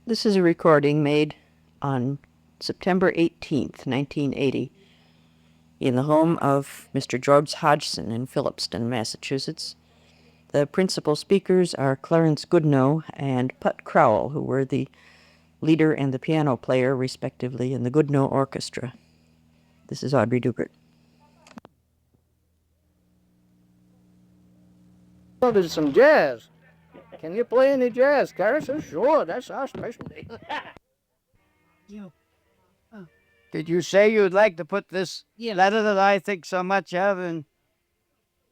This is a recording made on September 18th, 1980, in the home of Mr. George Hodgson in Phillipston, Massachusetts. The principal speakers are Clarence Goodnow and Putt Crowell, who were the leader and the piano player, respectively, in the Goodnow Orchestra. This is Audrey Duckert. Well, there's some jazz. Can you play any jazz, Clarence? Sure, that's our specialty. Did you say you'd like to put this letter that I think so much of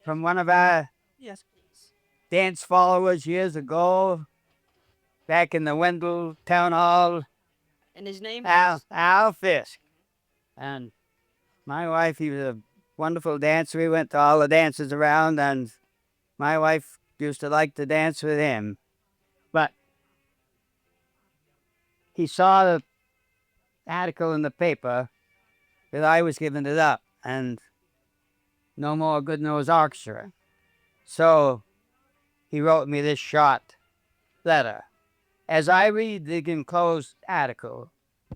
from one of our dance followers years ago, back in the Wendell Town Hall? And his name Al Fisk. And my wife, he was a wonderful dancer. We went to all the dances around, and my wife used to like to dance with him. But he saw the article in the paper that I was giving it up, and no more Goodnow Orchestra. So he wrote me this short letter. As I read the enclosed article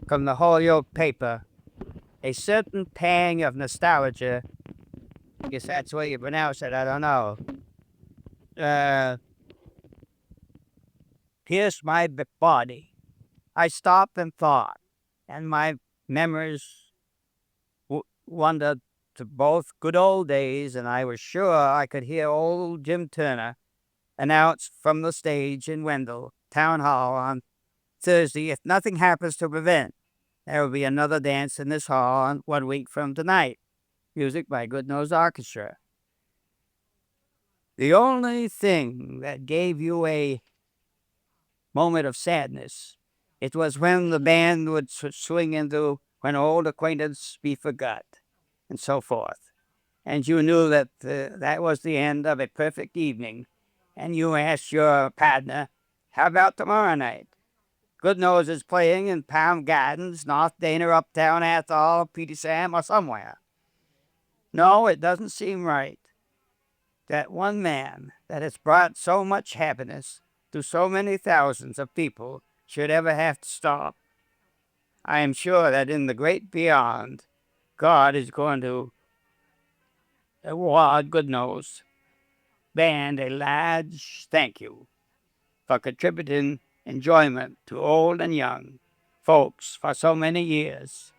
from the Holyoke paper, a certain pang of nostalgia, I guess that's the way you pronounce it, I don't know, pierced my body. I stopped and thought, and my memories wandered to both good old days, and I was sure I could hear old Jim Turner announce from the stage in Wendell Town Hall on Thursday, if nothing happens to prevent, there will be another dance in this hall on 1 week from tonight. Music by Goodnow Orchestra. The only thing that gave you a moment of sadness, it was when the band would swing into When Old Acquaintance Be Forgot, and so forth. And you knew that that was the end of a perfect evening. And you asked your partner, how about tomorrow night? Goodnow is playing in Palm Gardens, North Dana, Uptown, Athol, Petersham, or somewhere. No, it doesn't seem right that one man that has brought so much happiness to so many thousands of people should ever have to stop. I am sure that in the great beyond, God is going to award Goodnow's band a large thank you for contributing enjoyment to old and young folks for so many years.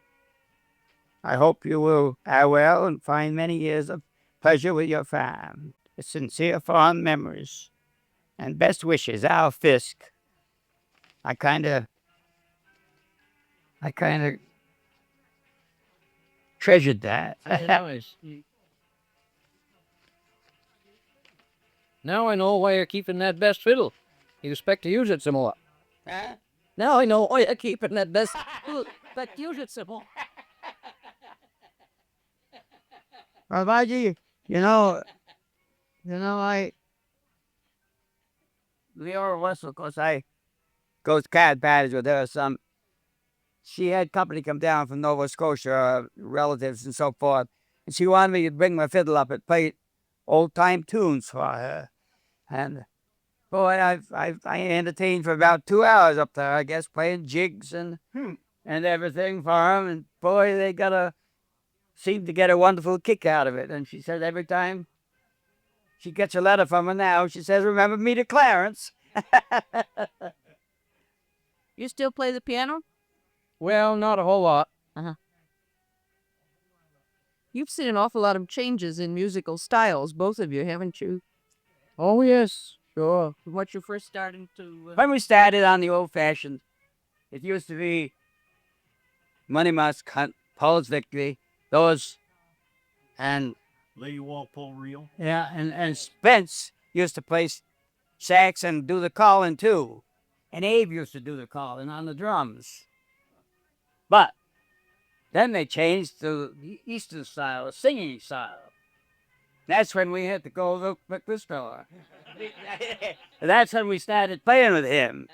I hope you will are well and find many years of pleasure with your fam. With sincere fond memories and best wishes, Al Fisk. I kind of treasured that. Now I know why you're keeping that best fiddle. You expect to use it some more. Huh? Now I know why you're keeping that best fiddle. But use it some more. Well, Baji, Leora Russell, because I goes cat badges with her. She had company come down from Nova Scotia, relatives and so forth, and she wanted me to bring my fiddle up and play old time tunes for her. And boy, I entertained for about 2 hours up there, I guess, playing jigs and everything for them. And boy, they seemed to get a wonderful kick out of it. And she said every time she gets a letter from her now, she says, remember me to Clarence. You still play the piano? Well, not a whole lot. You've seen an awful lot of changes in musical styles, both of you, haven't you? Oh, yes, sure. What you first started to... When we started on the old-fashioned, it used to be Money Musk, Hunt, Paul's Victory, those, and... Lady Walpole Reel. Yeah, and Spence used to play sax and do the calling, too. And Abe used to do the calling on the drums. But then they changed to the Eastern style, the singing style. That's when we had to go look at this fella. That's when we started playing with him.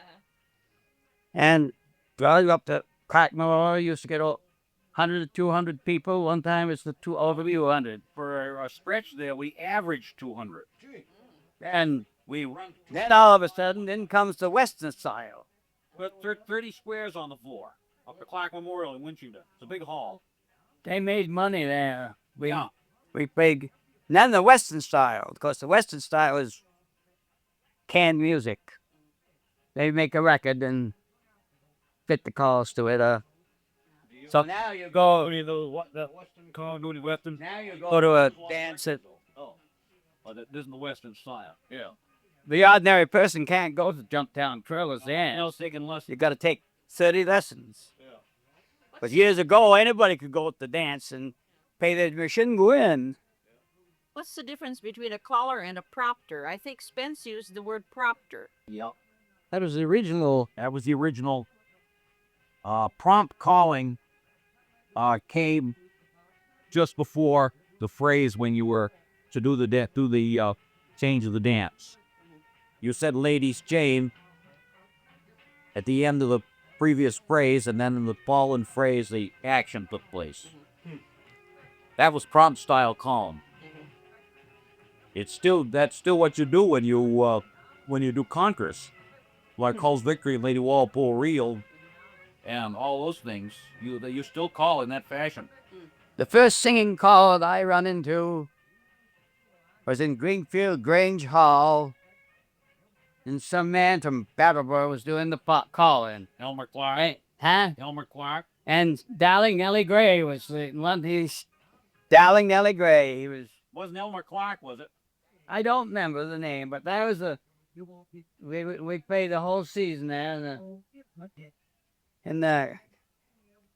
And well, up to Crackmore, used to get 100 to 200 people. One time it's over 200. For a stretch there, we averaged 200. And We run then all of a sudden, in comes the Western style. Put 30 squares on the floor. Up at Clark Memorial in Winchester. It's a big hall. They made money there. Yeah. We played none of the Western style, because the Western style is canned music. They make a record and fit the calls to it. So now you go. The Western call, doing the Western. Now you go to a dance that Oh, this isn't the Western style. Yeah. the ordinary person can't go to Jumptown Trailer's No dance. taking lessons. You got to take 30 lessons. Yeah. But years ago, anybody could go to the dance and pay the admission, go in. What's the difference between a caller and a prompter? I think Spence used the word prompter. Yep. That was the original. That was the original. Prompt calling came just before the phrase when you were to do the change of the dance. You said "Ladies Jane" at the end of the previous phrase, and then in the following phrase, the action took place. That was prompt style calling. That's still what you do when you do conquers, like Hull's Victory and Lady Walpole Reel, and all those things. You still call in that fashion. The first singing call that I run into was in Greenfield Grange Hall, and some man from Brattleboro was doing the calling. Elmer Clark. Right? Huh? Elmer Clark. And Darling Nellie Gray was the one. Darling Nellie Gray. He was. Wasn't Elmer Clark, was it? I don't remember the name, but that was we played the whole season there. In the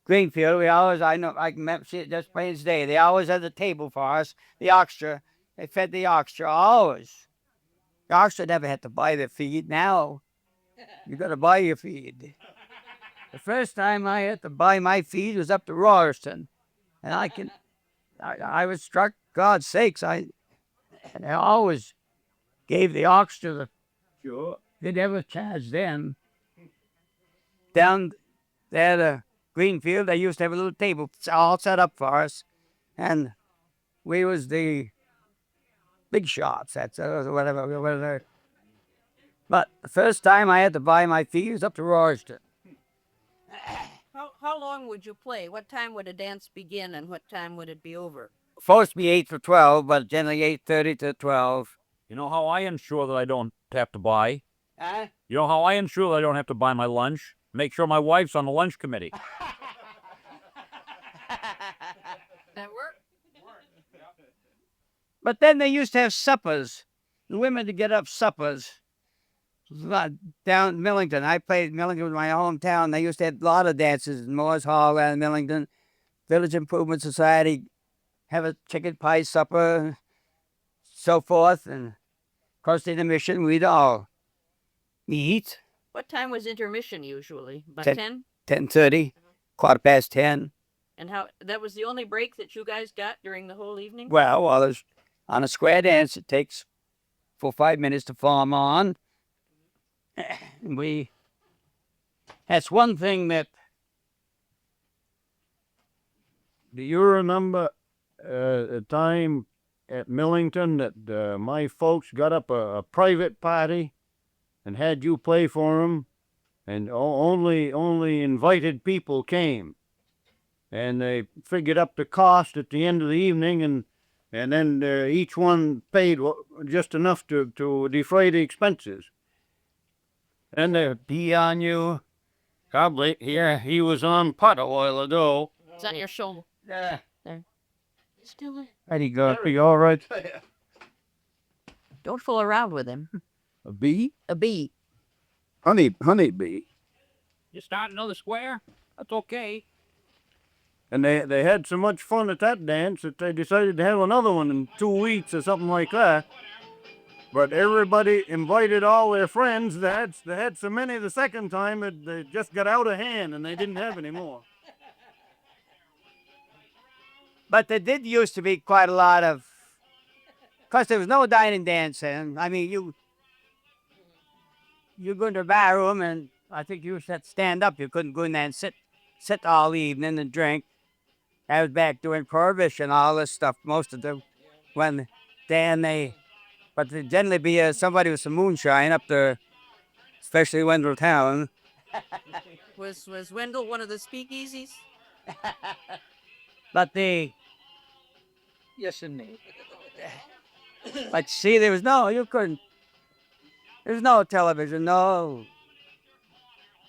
Greenfield, I can see it just plain as day. They always had the table for us, the orchestra. They fed the orchestra always. The orchestra never had to buy their feed. Now, you got to buy your feed. The first time I had to buy my feed was up to Royerston, and I was struck. God's sakes, I always gave the orchestra the. Sure. They never charged them. Down there, the Greenfield, they used to have a little table all set up for us, and we was the big shots. That's whatever. But the first time I had to buy my feed was up to Royerston. How long would you play? What time would a dance begin and what time would it be over? Supposed to be 8 to 12, but generally 8:30 to 12. You know how I ensure that I don't have to buy? Huh? You know how I ensure that I don't have to buy my lunch? Make sure my wife's on the lunch committee. That work? But then they used to have suppers. The women to get up suppers. Down in Millington. I played Millington was my hometown. They used to have a lot of dances in Moore's Hall and Millington. Village Improvement Society have a chicken pie supper, so forth. And of course, in the mission, we'd all eat. What time was intermission usually? About 10? 10? 10:30, 10:15. And that was the only break that you guys got during the whole evening? Well, there's, on a square dance, it takes 4 or 5 minutes to form on. That's one thing that. Do you remember a time at Millington that my folks got up a private party and had you play for them, and only invited people came, and they figured up the cost at the end of the evening, and then each one paid just enough to defray the expenses. And they pee on you. Probably here he was on Putt a while ago. It's on your shoulder. There. Still there. Ready, go. Are you all right? Don't fool around with him. A bee? A bee. Honeybee. You start another square? That's okay. And they had so much fun at that dance that they decided to have another one in 2 weeks or something like that. But everybody invited all their friends. They had so many the second time that they just got out of hand and they didn't have any more. But there did used to be quite a lot of. Because there was no dining dancing. I mean, you go into a bar room and I think you had to stand up. You couldn't go in there and sit all evening and drink. I was back doing Prohibition, all this stuff. Most of them, but there'd generally be somebody with some moonshine up there, especially Wendell Town. Was Wendell one of the speakeasies? But the Yes, indeed. but see, there was no you couldn't. There's no television, no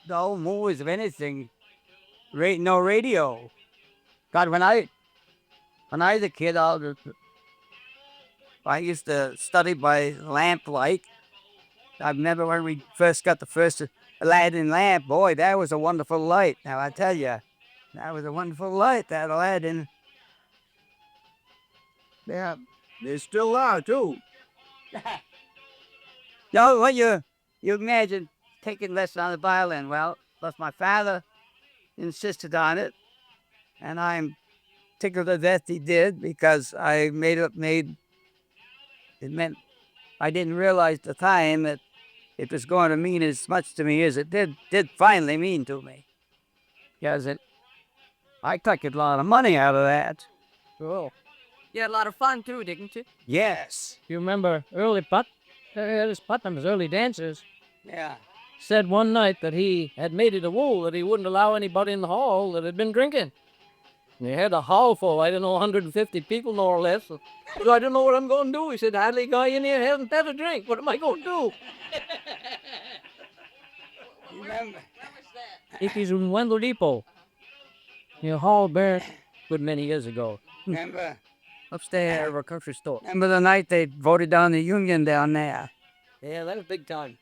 movies of anything, no radio. God, when I was a kid, I used to study by lamplight. I remember when we first got the first Aladdin lamp. Boy, that was a wonderful light. Now I tell you, that was a wonderful light. That Aladdin. Yeah. They still are, too. No, when you imagine taking lessons on the violin. Well, plus my father insisted on it, and I'm tickled to death he did because I made it meant I didn't realize at the time that it was going to mean as much to me as it did finally mean to me. Because I took a lot of money out of that. Cool. You had a lot of fun too, didn't you? Yes. You remember early Putt? This Putnam's early dancers Yeah. said one night that he had made it a rule that he wouldn't allow anybody in the hall that had been drinking. And he had a hall full, I don't know, 150 people, more or less. But I don't know what I'm going to do. He said, hardly a guy in here hasn't had a drink. What am I going to do? Remember? It is in Wendell Depot. Near Hall Bear, good many years ago. Remember? Upstairs of a country store. Remember the night they voted down the union down there? Yeah, that was big time.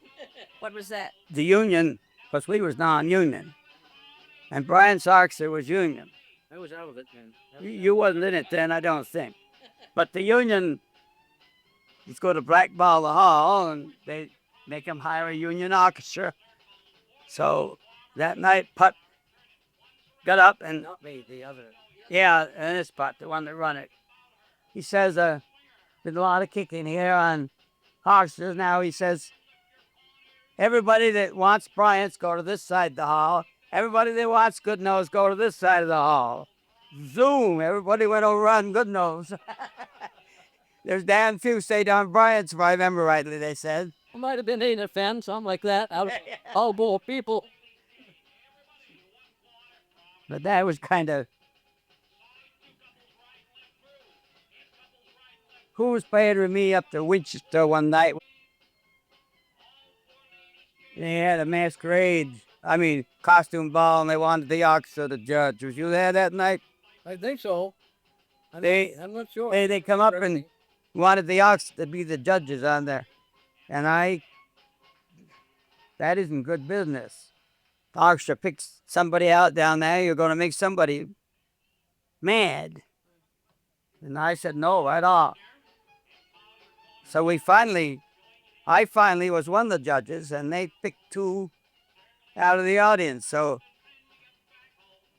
What was that? The union, because we was non-union. And Brian Sarkser was union. I was out of it, man. You wasn't in it then, I don't think. But the union was going to blackball the hall, and they make him hire a union orchestra. So that night, Putt got up and, Not me, the other. yeah, and this Putt, the one that run it. He says, there's a lot of kicking here on Hodgson. Now he says, everybody that wants Bryant's go to this side of the hall. Everybody that wants Goodnow's go to this side of the hall. Zoom, everybody went over on Goodnow's. There's damn few stayed on Bryant's, if I remember rightly, they said. It might have been 8 or 10, something like that, out of all more people. But that was kind of... Who was playing with me up to Winchester one night? They had a costume ball, and they wanted the orchestra to judge. Was you there that night? I think so. I'm not sure. They come up and wanted the orchestra to be the judges on there. And that isn't good business. The orchestra picks somebody out down there, you're going to make somebody mad. And I said, no, at all. So I finally was one of the judges, and they picked 2 out of the audience. So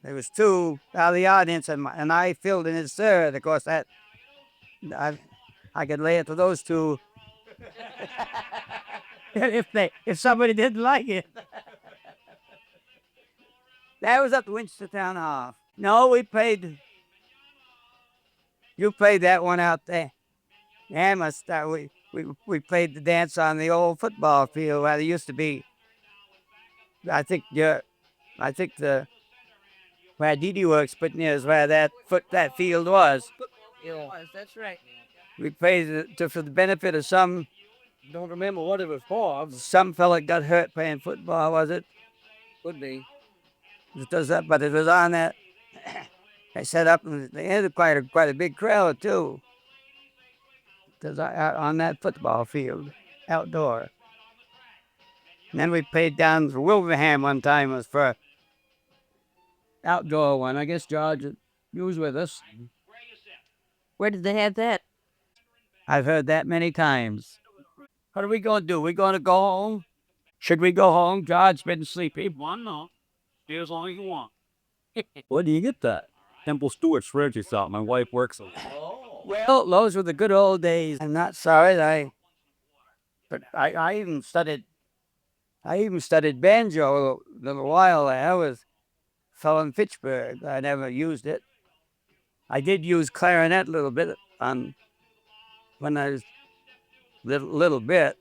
there was 2 out of the audience, and I filled in as third. Of course, that I could lay it to those 2 if somebody didn't like it. That was up to Wendell Town Hall. No, you played that one out there. We played the dance on the old football field where there used to be. I think where DD Works put near is where that field was. That's right. We played it for the benefit of some Don't remember what it was for. fella got hurt playing football, was it? Could be. It does that, but it was on that. I set up, and they had quite a big crowd too. On that football field, outdoor. And then we played down for Wilbraham one time. It was for outdoor one. I guess George, you was with us. Where did they have that? I've heard that many times. What are we going to do? We going to go home? Should we go home? George's been sleepy. Why not? Stay as long as you want. Where do you get that? Temple Stewart spreadsheet out. My wife works on it. Well, those were the good old days. I'm not sorry. I even studied banjo a little while there. I was a fellow in Fitchburg. I never used it. I did use clarinet a little bit when I was little bit.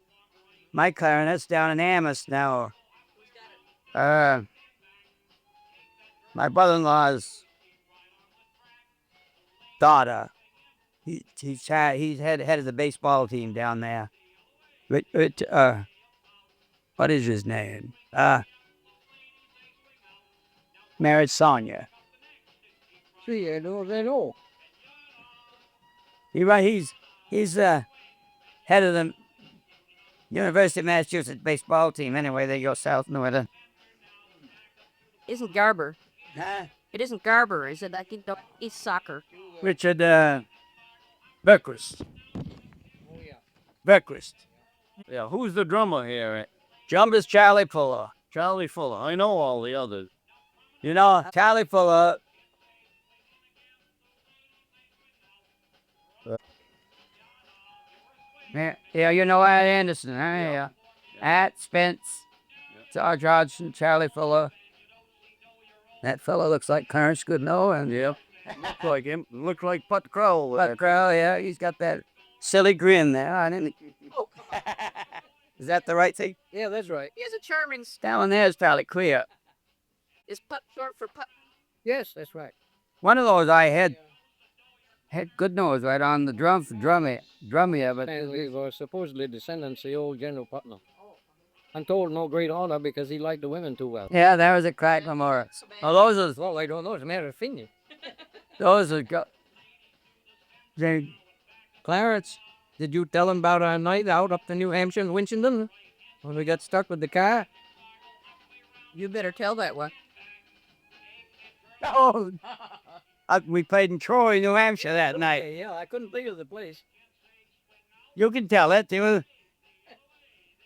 My clarinet's down in Amos now. My brother-in-law's daughter. He's head of the baseball team down there. What is his name? Married Sonia. See, I know. He's head of the University of Massachusetts baseball team. Anyway, they go south and northern. Isn't Garber? Huh? It isn't Garber, is it? I think it's soccer. Richard Beckwith. Beckwith. Yeah, who's the drummer here? Drummer's Charlie Fuller. Charlie Fuller. I know all the others. You know, Charlie Fuller. Yeah, you know Ed Anderson, huh? Yeah. At Spence, George Hodgson, Charlie Fuller. That fellow looks like Clarence Goodnow, and Yep. Look like him. Look like Putt Crowell. Putt Crowell, yeah, he's got that silly grin there. I didn't. Is that the right thing? Yeah, that's right. He has a charming. Down there is fairly clear. Is Putt short for Putt? Yes, that's right. One of those I had Goodnow right on the drum here, but And we were supposedly descendants of the old General Putnam. I'm told no great honor because he liked the women too well. yeah, that was a crack Lamora. Oh, those are Well, I don't know. It's a matter of opinion. those are. Clarence, did you tell him about our night out up to New Hampshire and Winchendon when we got stuck with the car? You better tell that one. Oh, we played in Troy, New Hampshire that night. Okay, yeah, I couldn't think of the place. You can tell it.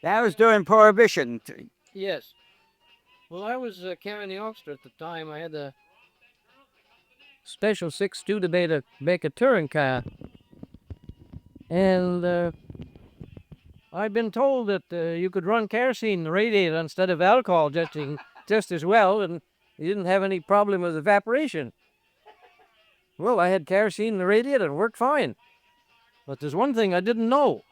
That was during Prohibition. Yes. Well, I was carrying the orchestra at the time. I had a special 6 Studebaker Baker touring car. And I'd been told that you could run kerosene in the radiator instead of alcohol just as well, and you didn't have any problem with evaporation. Well, I had kerosene in the radiator and it worked fine. But there's one thing I didn't know.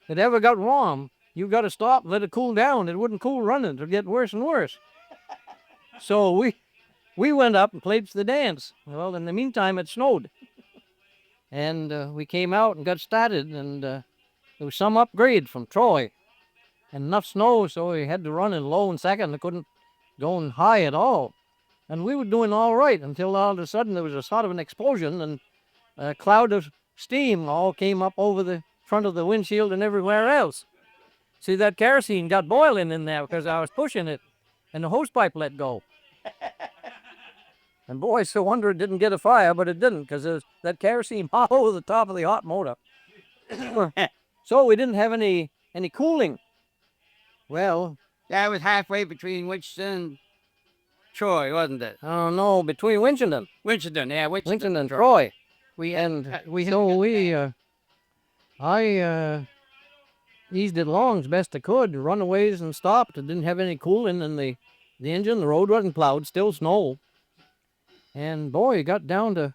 If it ever got warm, you got to stop and let it cool down. It wouldn't cool running. It would get worse and worse. So we went up and played for the dance. Well, in the meantime, it snowed. And we came out and got started, and there was some upgrade from Troy. And enough snow, so we had to run in low and second. I couldn't go in high at all. And we were doing all right until all of a sudden there was a sort of an explosion, and a cloud of steam all came up over the front of the windshield and everywhere else. See, that kerosene got boiling in there because I was pushing it, and the hosepipe let go. And boy, so wonder it didn't get a fire, but it didn't, because there's that kerosene all over the top of the hot motor. So we didn't have any cooling. Well, That was halfway between Winchendon and Troy, wasn't it? I don't know, between Winchendon, Winchendon, yeah, Winchendon and Troy. I eased it along as best I could, runaways and stopped. It didn't have any cooling in the engine. The road wasn't plowed, still snow. And boy, it got down to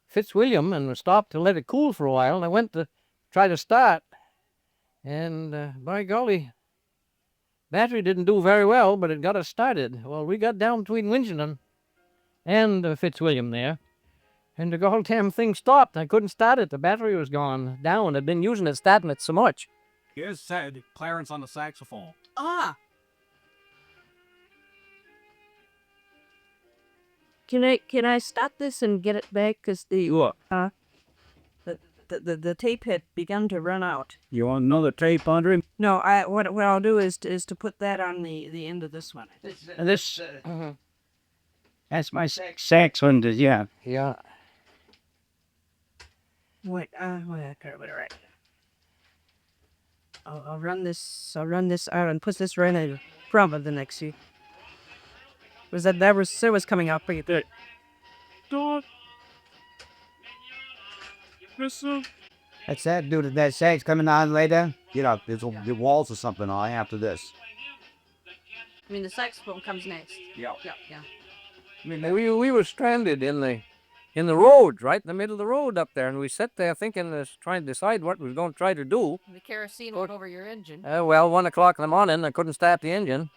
Fitzwilliam and we stopped to let it cool for a while. And I went to try to start. And by golly, battery didn't do very well, but it got us started. Well, we got down between Winchendon and Fitzwilliam there. And the goddamn thing stopped. I couldn't start it. The battery was gone down. I'd been using it, starting it so much. Here's Clarence on the saxophone. Ah. Can I stop this and get it back? Cause the tape had begun to run out. You want another tape, Audrey? No, what I'll do is to put that on the end of this one. And this, that's my sax one, yeah. Yeah. Wait, right. I'll run this out and put this right in front of the next year. That was coming out pretty good. That's that, dude. That sax coming on later. You know, there's the walls or something on after this. I mean, the saxophone comes next. Yeah. Yeah. I mean, we were stranded in the road, right in the middle of the road up there, and we sat there thinking, trying to decide what we were going to try to do. The kerosene went over your engine. Well, 1 o'clock in the morning, I couldn't start the engine.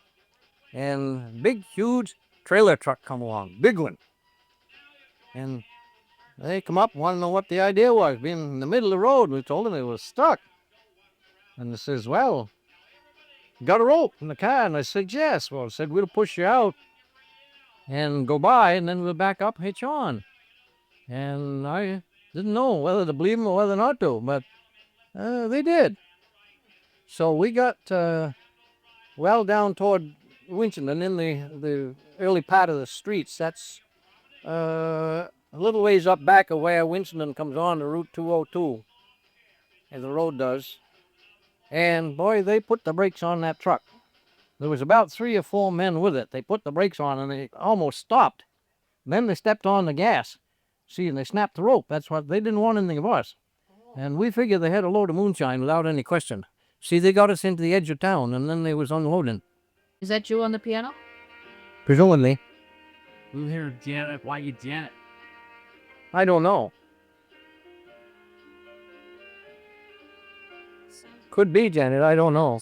and big, huge trailer truck come along, big one. And they come up, want to know what the idea was, being in the middle of the road. We told them it was stuck. And they says, well, got a rope in the car? And I said, yes. Well, I said, we'll push you out and go by, and then we'll back up, hitch on. And I didn't know whether to believe them or whether not to, but they did. So we got well down toward Winchendon in the early part of the streets. That's a little ways up back of where Winchendon comes on to Route 202, as the road does. And boy, they put the brakes on that truck. There was about 3 or 4 men with it. They put the brakes on and they almost stopped. Then they stepped on the gas. See, and they snapped the rope. That's what they didn't want anything of us. And we figured they had a load of moonshine without any question. See, they got us into the edge of town and then they was unloading. Is that you on the piano? Presumably. Who here, Janet? Why you Janet? I don't know. Could be, Janet. I don't know.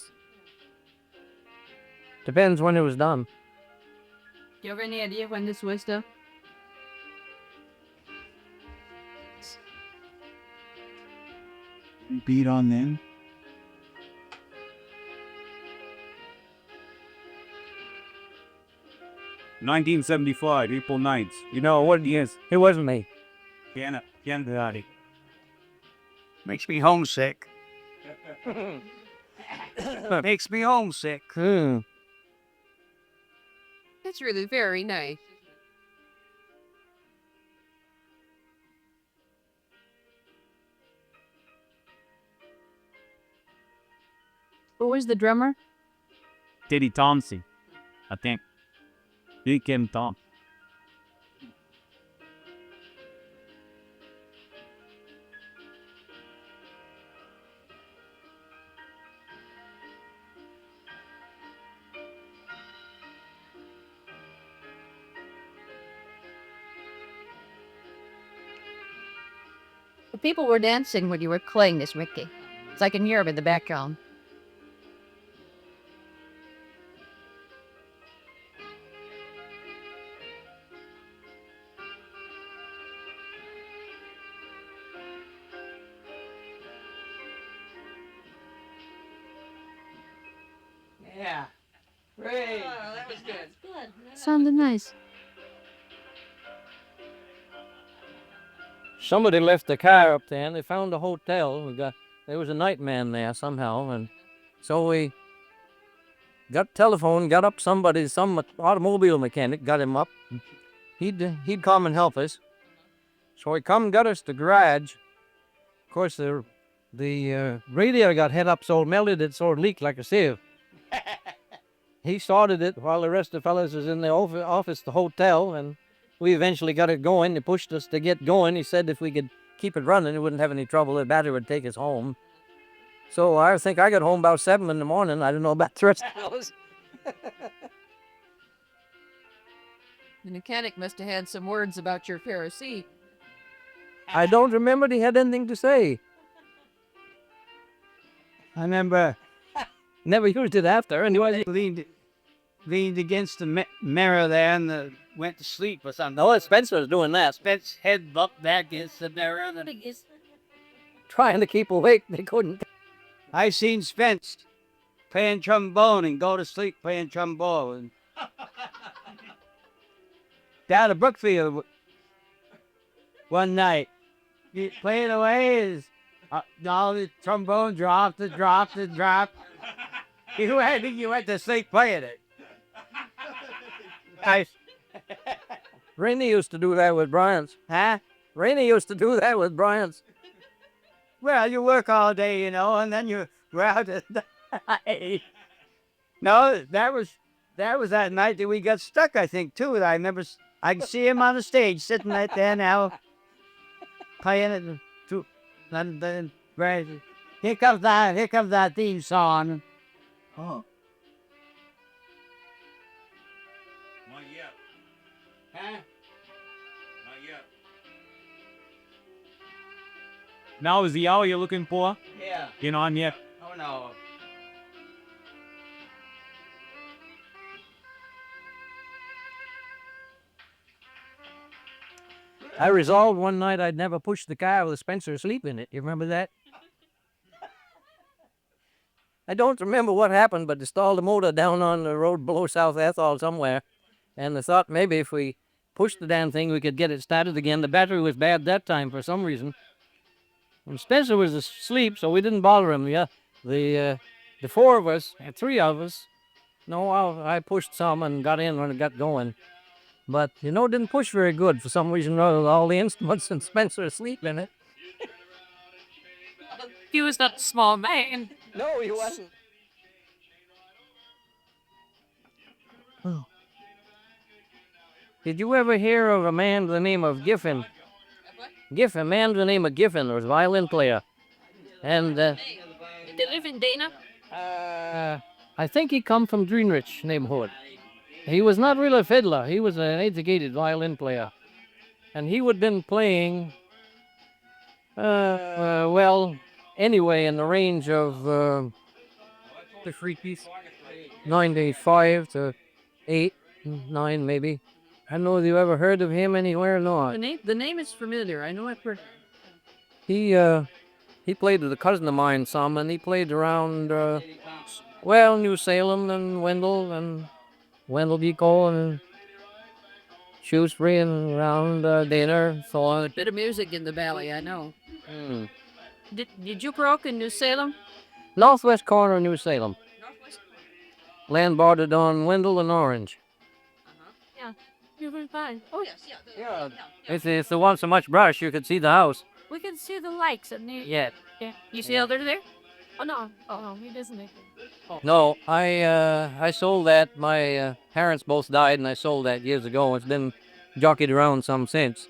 Depends when it was done. Do you have any idea when this was done? Beat on them. $1975, April 9th. You know what? Yes, it wasn't me. Janet, Janet. Makes me homesick. Makes me homesick. That's really very nice. Who was the drummer? Teddy Thompson, I think. He came Tom. The people were dancing when you were playing this, Ricky. It's like I can hear them in the background. Yeah. Great. Oh, that was good. Good. Sounded nice. Somebody left the car up there and they found a hotel. There was a night man there somehow, and so we got telephone, got up some automobile mechanic, got him up. He'd come and help us. So he come and got us the garage. Of course, the radiator got head up so it melted it so it leaked like a sieve. He started it while the rest of the fellas was in the office, the hotel, and we eventually got it going. He pushed us to get going. He said if we could keep it running, it wouldn't have any trouble. The battery would take us home. So I think I got home about 7 in the morning. I don't know about the rest of those. The mechanic must have had some words about your Pharisee. I don't remember he had anything to say. I remember Never used it after. Anyway, leaned against the mirror there and went to sleep or something. no, Spencer was doing that. Spence head bumped back against the mirror. And Trying to keep awake, they couldn't. I seen Spence playing trombone and go to sleep playing trombone. Down at Brookfield one night, he played away as all the trombone dropped. You went to sleep playing it. Rainey used to do that with Bryant's. Huh? Rainey used to do that with Bryant's. Well, you work all day, and then you go out at night. No, that was that night that we got stuck, I think, too. I remember, I can see him on the stage sitting right there now, playing it. Here comes that theme song. Oh. Not yet. Huh? Not yet. Now is the hour you're looking for? Yeah. You on yet? Oh, no. I resolved one night I'd never push the car with Spencer asleep in it. You remember that? I don't remember what happened, but they stalled the motor down on the road below South Ethel somewhere. And they thought maybe if we pushed the damn thing, we could get it started again. The battery was bad that time for some reason. And Spencer was asleep, so we didn't bother him. Yeah, the four of us, three of us. No, I pushed some and got in when it got going. But, you know, it didn't push very good for some reason or other. All the instruments and Spencer asleep in it. He was not a small man. No, he wasn't. Oh. Did you ever hear of a man by the name of Giffen? Giffen, a man by the name of Giffen, was a violin player. And, Did they live in Dana? I think he come from Greenwich neighborhood. He was not really a fiddler. He was an educated violin player. And he would have been playing, well, anyway, in the range of the 95 to 8, 9 maybe. I don't know if you ever heard of him anywhere or not. The name is familiar. I know I've heard. He played with a cousin of mine some, and he played around, well, New Salem and Wendell Beacon and Shrewsbury and around Dana, so on. A bit of music in the valley, I know. Mm. Did you grow up in New Salem? Northwest corner of New Salem. Northwest. Land bordered on Wendell and Orange. Yeah, you were fine. Oh yes, yeah. It's the one so much brush you could see the house. We can see the lights and the. Yeah. Yeah. You see how they're there? Oh no. Oh no, he doesn't. No, I sold that. My parents both died, and I sold that years ago. It's been jockeyed around some since.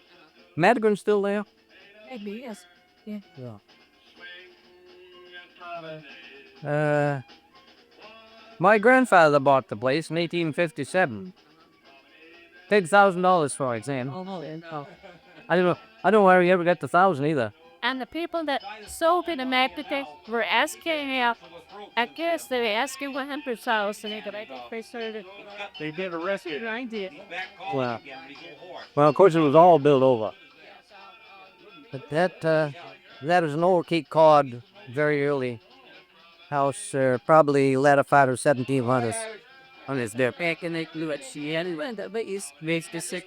Madigan's still there? Maybe yes. Yeah. My grandfather bought the place in 1857. Paid $1,000 for it, Sam. Oh, yeah. Oh. I don't know where he ever got the 1,000 either. And the people that sold in the market were asking, I guess they were asking 100,000. They did arrest you. I did. Well, of course, it was all built over. But that was an old Cape Cod, very early house, probably latter part of 1700s. On this there. Back in the Lucia and went up east, makes the sick.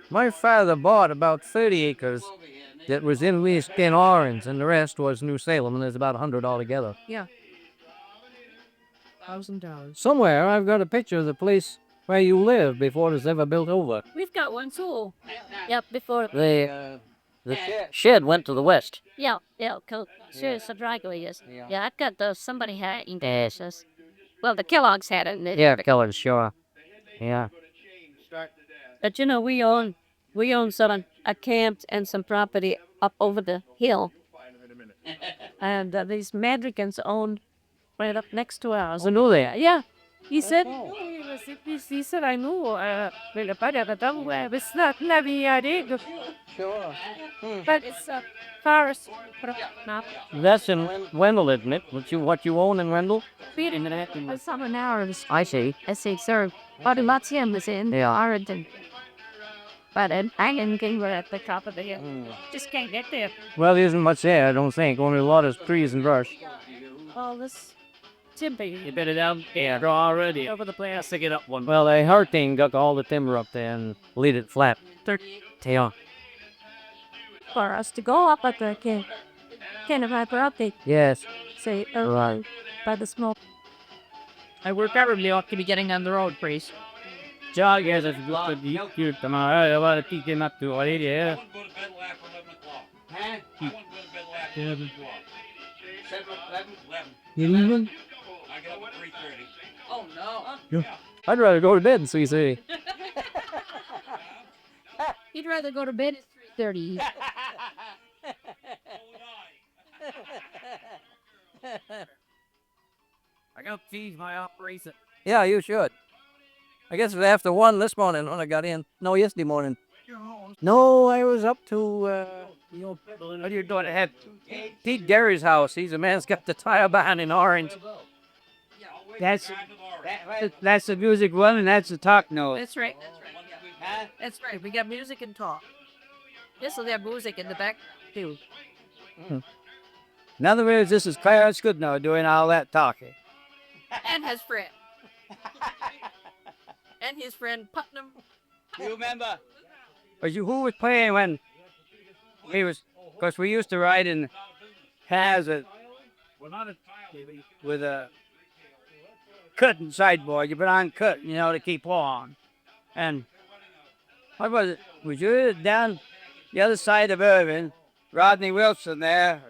My father bought about 30 acres that was in West Orange, and the rest was New Salem, and there's about 100 altogether. Yeah. $1,000. Somewhere I've got a picture of the place where you lived before it was ever built over. We've got one too. Yep, before. The shed went to the west. Yeah, sure, it's a driveway, yes. Yeah, I've got somebody had it in there. Well, the Kellogg's had it in there. Yeah, Kellogg's, sure. Yeah. But you know, we own some a camp and some property up over the hill. And these Madrigans own right up next to ours. I know that. Yeah. He said, he said, I know, it's not Sure. but it's a forest. That's in Wendell, isn't it? What you own in Wendell? Some hours. I see. I see, sir. But much him is in Oregon. But I didn't get at the top of the hill. Just can't get there. Well, there isn't much there, I don't think. Only a lot of trees and brush. All this timber. You better down draw already. Over the place. Stick it up one. Well, a hurricane got all the timber up there and laid it flat. Yeah. For us to go up at the can of fiber optic. Yes. Say, Right. by the smoke. I work probably ought to be getting on the road, priest. Jog has a lot of cute tomorrow. I want to teach him up to what it is. You leaving? I get up at 3:30. Oh, no. I'd rather go to bed in 3:30. He'd rather go to bed at 3:30. I got to change my operation. Yeah, you should. I guess it was after 1 this morning when I got in. No, yesterday morning. No, I was up to, what are you doing? I had Pete Gary's house. He's a man's got the tire barn in Orange. That's the music one, and that's the talk note. That's right. Huh? That's right. We got music and talk. This will have music in the back too. In other words, this is Clarence Goodnow doing all that talking. And his friend. And his friend Putnam. You remember? But who was playing when we was? Because we used to ride in cars with a curtain sideboard. You put on curtain, to keep warm. And what was it? Was you down the other side of Irving? Rodney Wilson there.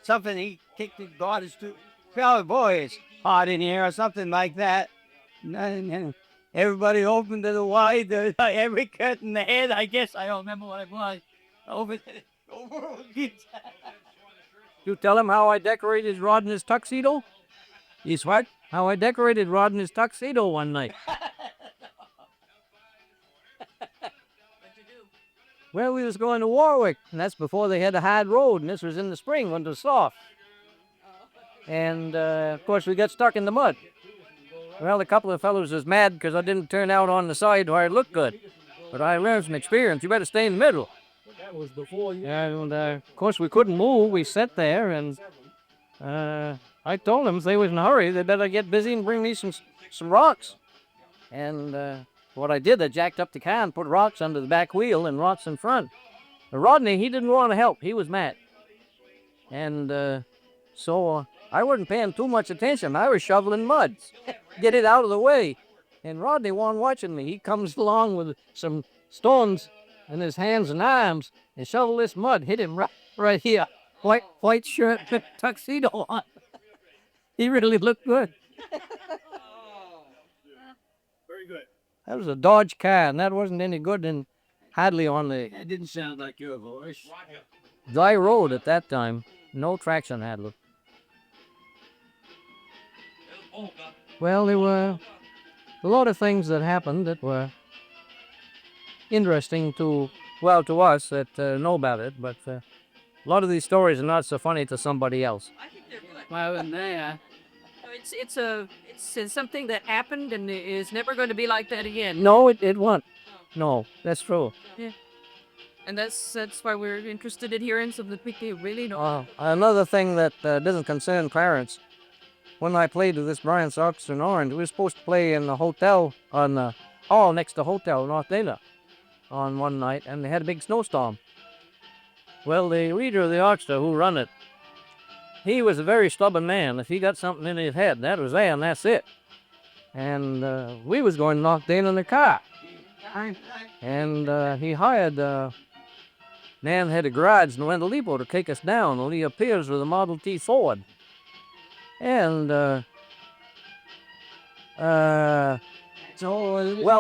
Something he kicked his daughters to. Oh boy, it's hot in here or something like that. And everybody opened it wide, every curtain they had. I guess I don't remember what it was. Over. You tell him how I decorated Rod in his tuxedo? He's what? How I decorated Rod in his tuxedo one night. Well, we was going to Warwick, and that's before they had a hard road, and this was in the spring when it was soft. And, of course, we got stuck in the mud. Well, a couple of fellows was mad because I didn't turn out on the side where I looked good. But I learned from experience, you better stay in the middle. That was before you. And, of course, we couldn't move. We sat there, and I told them if they was in a hurry, they better get busy and bring me some rocks. And what I did, I jacked up the car and put rocks under the back wheel and rocks in front. Rodney, he didn't want to help. He was mad. And so I wasn't paying too much attention. I was shoveling mud, get it out of the way. And Rodney wasn't watching me. He comes along with some stones in his hands and arms and shovel this mud, hit him right here. White shirt, tuxedo on. He really looked good. Very good. That was a Dodge car, and that wasn't any good and hardly on the That didn't sound like your voice. dry road at that time. No traction handler. Well, there were a lot of things that happened that were interesting to us that know about it, but a lot of these stories are not so funny to somebody else. I think they're good. Well, yeah. It's something that happened and is never going to be like that again. No, it won't. No, that's true. And that's why we're interested in hearing something that we really know. Another thing that doesn't concern Clarence, when I played with this Brian's Orchestra in Orange, we were supposed to play in the hotel on the hall next to Hotel North Dana on one night, and they had a big snowstorm. Well, the leader of the orchestra who run it, he was a very stubborn man. If he got something in his head, that was there, and that's it. And we was going to North Dana in the car. And he hired man had a garage in Wendell Depot to take us down, and he appears with a Model T Ford. And well,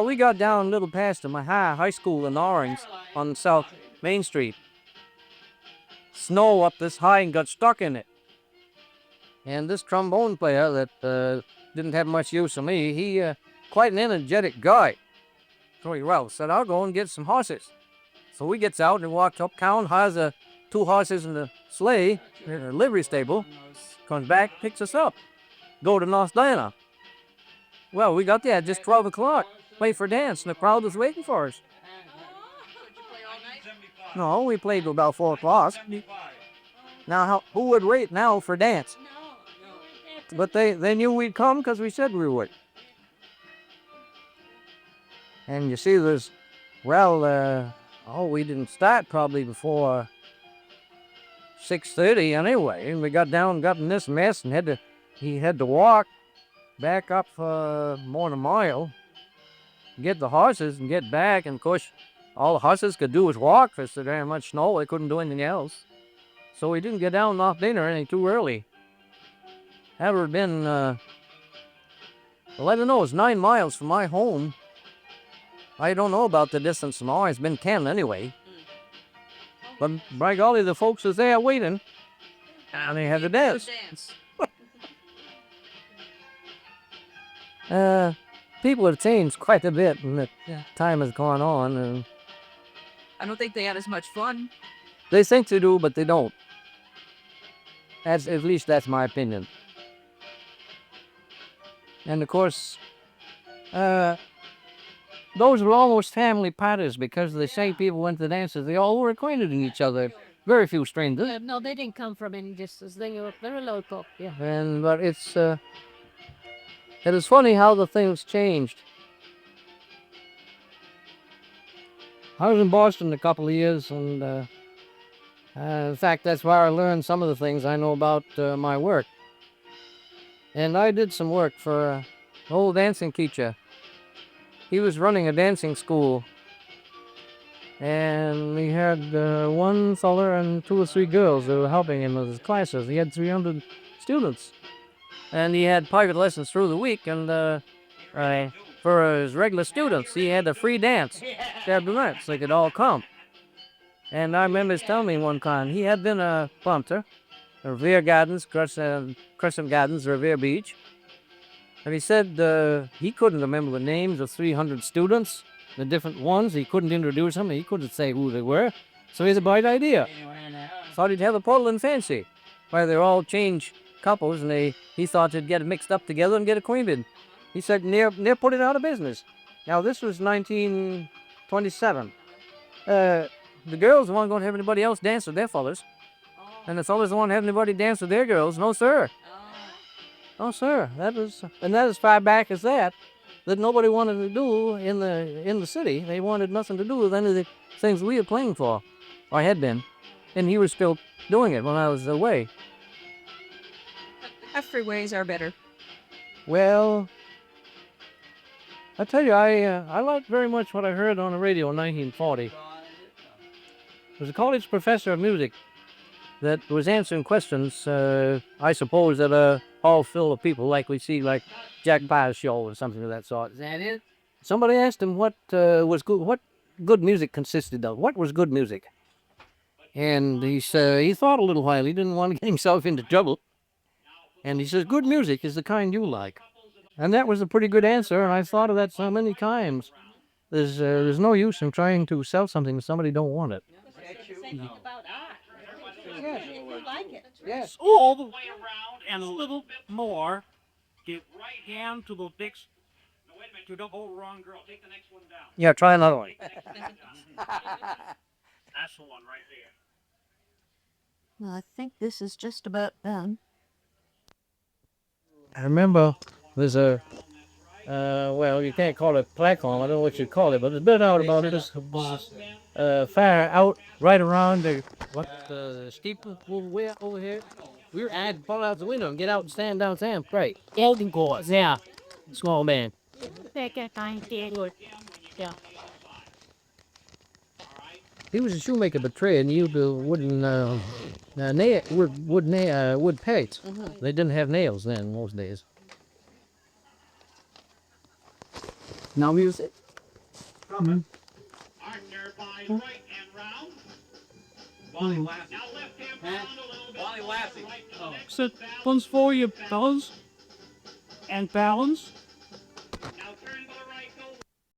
we got down a little past to my high school in Orange on South Main Street. Snow up this high and got stuck in it. And this trombone player that didn't have much use of me, he quite an energetic guy. So he said, I'll go and get some horses. So we gets out and walks uptown, hires 2 horses in the sleigh, in a livery stable, comes back, picks us up, go to North Dana. Well, we got there at just 12 o'clock, play for dance, and the crowd was waiting for us. No, we played till about 4 o'clock. Now, who would wait now for dance? But they knew we'd come because we said we would. And you see, we didn't start probably before 6:30 anyway. And we got down, got in this mess, and he had to walk back up more than a mile, get the horses and get back. And of course, all the horses could do was walk because there ain't much snow. They couldn't do anything else. So we didn't get down off dinner any too early. That would have been, I don't know, it's 9 miles from my home. I don't know about the distance from ours. It's been 10 anyway. But by golly, the folks was there waiting. And they had to dance. People have changed quite a bit and the time has gone on. And I don't think they had as much fun. they think they do, but they don't. At least that's my opinion. And of course, those were almost family parties because the same people went to the dances. They all were acquainted with each other. Very few strangers. No, they didn't come from any distance. They were very local. Yeah. But it is funny how the things changed. I was in Boston a couple of years, and in fact, that's where I learned some of the things I know about my work. And I did some work for an old dancing teacher. He was running a dancing school, and he had one feller and 2 or 3 girls that were helping him with his classes. He had 300 students, and he had private lessons through the week. And for his regular students, he had a free dance Saturday night, so they could all come. And I remember him telling me one time he had been a punter, Revere Gardens, Crescent Gardens, Revere Beach. And he said he couldn't remember the names of 300 students, the different ones. He couldn't introduce them. He couldn't say who they were. So he had a bright idea. Thought he'd have a Portland fancy, where they all change couples, and he thought they'd get mixed up together and get acquainted. He said near put it out of business. Now this was 1927. The girls weren't going to have anybody else dance with their fellas, and the fellas won't have anybody dance with their girls. No, sir. Oh, sir, that was as far back as that nobody wanted to do in the city. They wanted nothing to do with any of the things we were playing for, or had been, and he was still doing it when I was away. Our freeways are better. Well, I tell you, I liked very much what I heard on the radio in 1940. There was a college professor of music that was answering questions, I suppose, at a hall full of people like we see, like Jack Pye's show or something of that sort. Is that it? Somebody asked him what good music consisted of. What was good music? And he thought a little while. He didn't want to get himself into trouble. And he says, good music is the kind you like. And that was a pretty good answer, and I've thought of that so many times. There's no use in trying to sell something to somebody who don't want it. Yes. All the way around and a little bit more. Get right hand to the next. No, wait a minute. You don't hold the wrong girl. Take the next one down. Yeah, try another one. That's the one right there. Well, I think this is just about done. I remember there's a, well, you can't call it platform. I don't know what you'd call it, but there's a bit out about it. It's far out right around the steeple over here. We were had to pull out the window and get out and stand downtown. Right. Elgin course, yeah. Small man. Yeah. He was a shoemaker by trade, and he used wooden wood pegs. They didn't have nails then in those days. Now music. Partner by right and round. Bonnie Lassie. Now left hand round a little bit. Bonnie Lassie. So, one's for you, fellas. And balance.